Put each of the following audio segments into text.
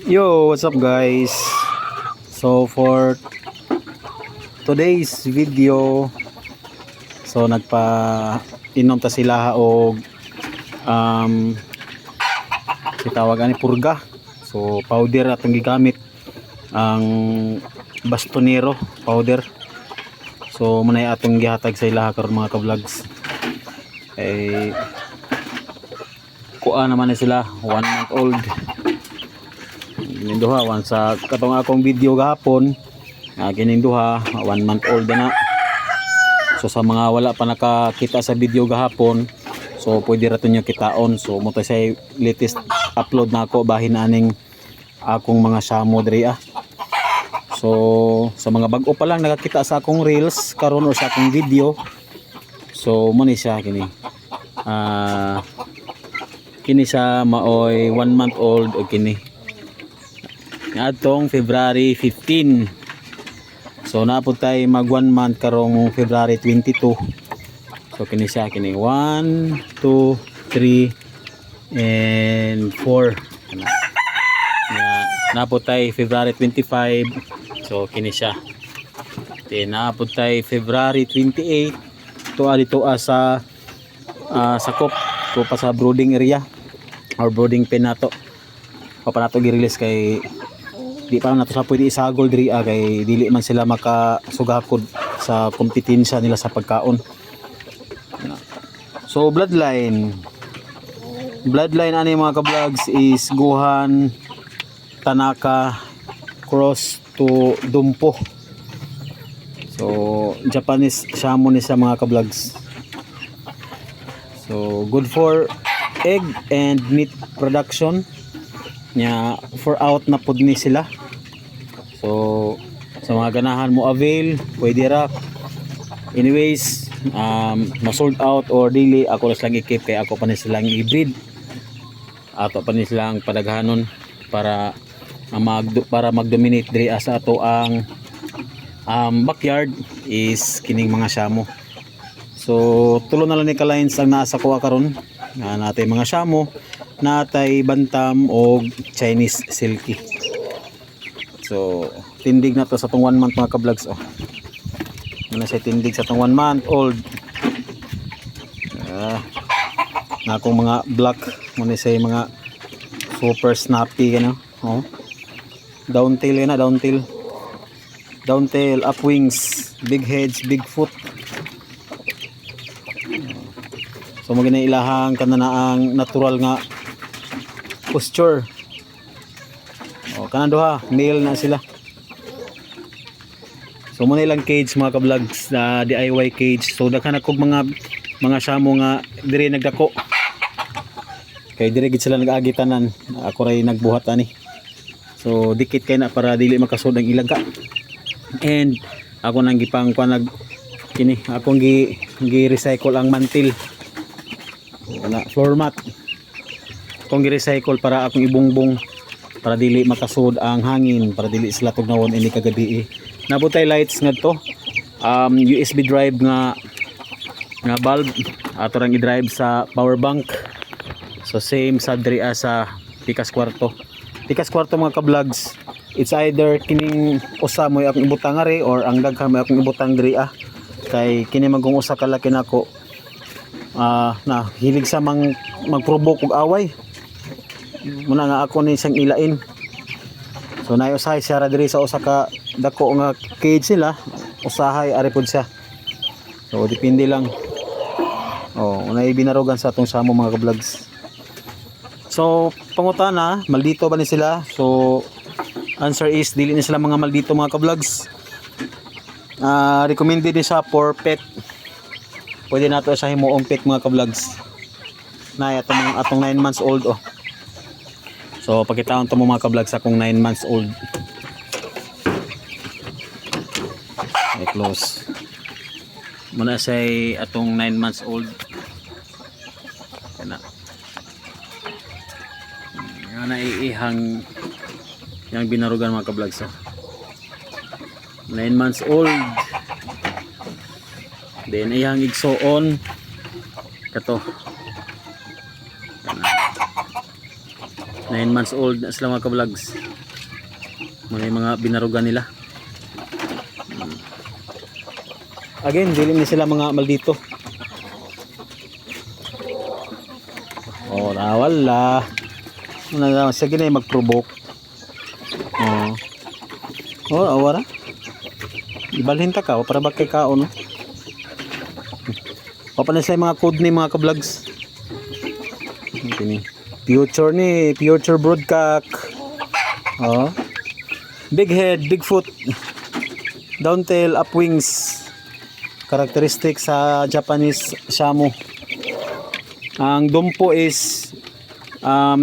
Yo, what's up guys? So for today's video, so nagpa-inom ta sila og kitawag ani purga. So powder atong gigamit ang bastonero powder. So munay atong gihatag sa ilaha karon mga ka-vlogs. Kuha naman na sila 1 month old. Gininduha once sa katong akong video gahapon, gininduha 1 month old na. So sa mga wala pa nakakita sa video gahapon, so pwede ra tunyo kitaon. So mo say latest upload na ako bahin aning akong mga samo diri ah. So sa mga bag-o pa lang nakakita sa akong reels karon or sa akong video, so mo ni siya kini kini siya maoy 1 month old o kini atong February 15. So naapod tay mag 1 month karong February 22. So kini siya kini 1 2 3 and 4 naapod tay February 25. So kini siya. Then naapod tay February 28. Ito dito sa sakop ko pa sa brooding area or brooding pen nato. Pa nato gi-release kay di pa nato sa pwede isagol diri kay dili man sila makasugakod sa kompetensya nila sa pagkaon. So bloodline ani mga ka-vlogs is Guhan Tanaka cross to Dumpo. So Japanese shamo ni sa mga ka-vlogs. So good for egg and meat production nya, for out na pud ni sila. So sa mga ganahan mo avail, pwede ra. Anyways, ma-sold out or dili ako lang i-keep kay ako pa ni silang i-breed. Ato pa ni silang padaghanon para mag-dominate diri sa ato ang backyard is kining mga shamo. So tulo na lang ni ka-lines ang nasa kuha karon. Natay mga shamo, natay bantam o Chinese silky. So tindig na to sa tong 1 month mga ka-vlogs oh. Ano siya tindig sa tong 1 month old. Na akong mga black mo ni say mga super snappy kano. Oh. Down tail na, down tail, up wings, big heads, big foot. So mo gina ilahang kana na ang natural nga posture. O kana duha, male na sila. So mo na ilang cage mga ka-vlogs na DIY cage. So daghan ako mga shamo nga diri nagdako. Kay diri gid sila nag-agitanan. Ako ray nagbuhat ani. So dikit kay na para dili makasud ang ilaga. And ako nang gipang kuan kini akong gi-recycle ang mantil. Na floor mat. Akong gi-recycle para akong ibungbong para dili makasud ang hangin, para dili sila tugnawon ini kagabi. Nabutay lights ngadto. USB drive nga bulb ato rang i-drive sa power bank. So same sa diri sa pikas kwarto mga ka-vlogs. It's either kining usa mo akong ibutang ari or ang daghan mo akong ibutang diri kay kini magong usa ka laki nako na hilig sa mag-provoke og away. Muna nga ako ni siyang ilain. So nayusahay siya ra diri sa usa ka dako nga cage sila, usahay ari pud siya. So depende lang. Unay binarugan sa atong samo mga ka-vlogs. So pangutana, maldito ba ni sila? So answer is dili ni sila mga maldito mga ka-vlogs. Recommended ni sa for pet. Pwede nato sa himuong pet mga ka-vlogs. Na atong 9 months old oh. So pagkitaon to mo mga ka-vlogs akong 9 months old. Ay close. Muna say atong 9 months old. Kana. Yan na iihang yang binarugan mga ka-vlogs oh. 9 months old. Then iyang igsoon kato. 9 months old na sila mga ka-vlogs. Muna yung mga binarugan nila. Again, dili ni sila mga maldito. Oh, nawala. Sige na yung mag-provoke. Awara. Ibalhin ta ka, para ba kay kaon, no? Pa na sila yung mga code ni mga ka-vlogs. Future broodcock. Oh. Big head, big foot. Down tail, up wings. Karakteristik sa Japanese Shamu. Ang dumpo is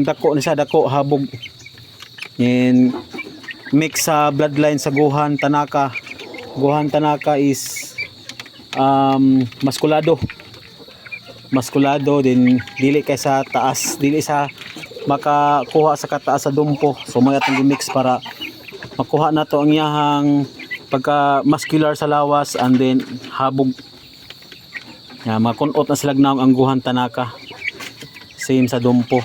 dako na siya, dako, habog. And mix sa bloodline sa Gohan Tanaka. Gohan Tanaka is maskulado din, dili kay sa taas, dili sa makakuha sa kataas sa dumpo. So may atong mix para makuha na to ang iyahang pagka muscular sa lawas and then habog. Makunot na silagnaw ang Gohan Tanaka. Same sa dumpo.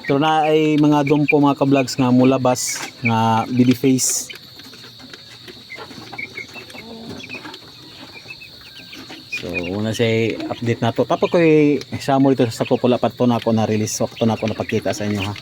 Pero na ay mga dumpo mga ka-vlogs nga mulabas nga baby face. So una siya update na to. Tapos ko Shamu dito sa kupula pa to na ako na release. So to na ako napakita sa inyo ha.